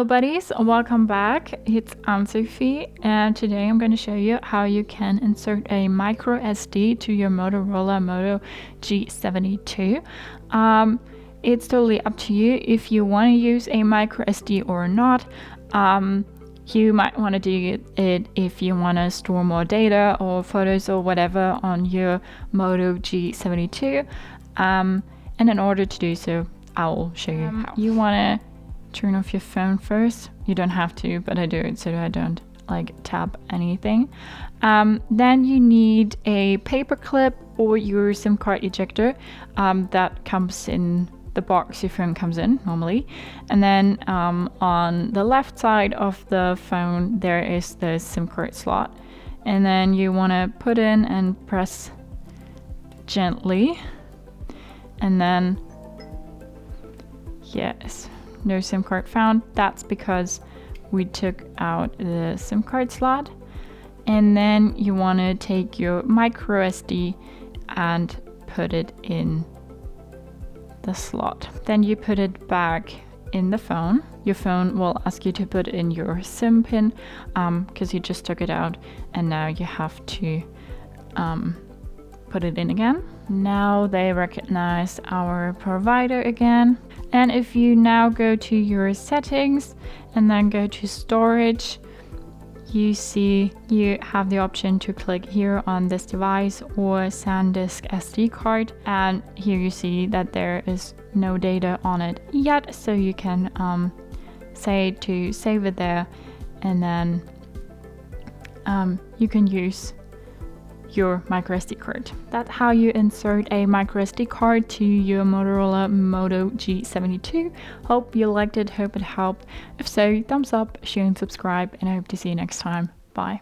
Hello buddies, welcome back. It's Sophie, and today I'm going to show you how you can insert a micro SD to your Motorola Moto G72. It's totally up to you if you want to use a micro SD or not. You might want to do it if you want to store more data or photos or whatever on your Moto G72. And in order to do so, I'll show you how. You want to turn off your phone first. You don't have to, but I do it so that I don't tap anything. Then you need a paper clip or your SIM card ejector that comes in the box your phone comes in normally. And then on the left side of the phone there is the SIM card slot, and then you want to put in and press gently, and then yes, no SIM card found. That's because we took out the SIM card slot. And then you want to take your micro SD and put it in the slot. Then you put it back in the phone. Your phone will ask you to put in your SIM pin because you just took it out, and now you have to put it in again. Now they recognize our provider again. And if you now go to your settings and then go to storage, you see you have the option to click here on this device or SanDisk SD card, and here you see that there is no data on it yet, so you can say to save it there, and then you can use your microSD card. That's how you insert a microSD card to your Motorola Moto G72. Hope you liked it, hope it helped. If so, thumbs up, share and subscribe, and I hope to see you next time. Bye.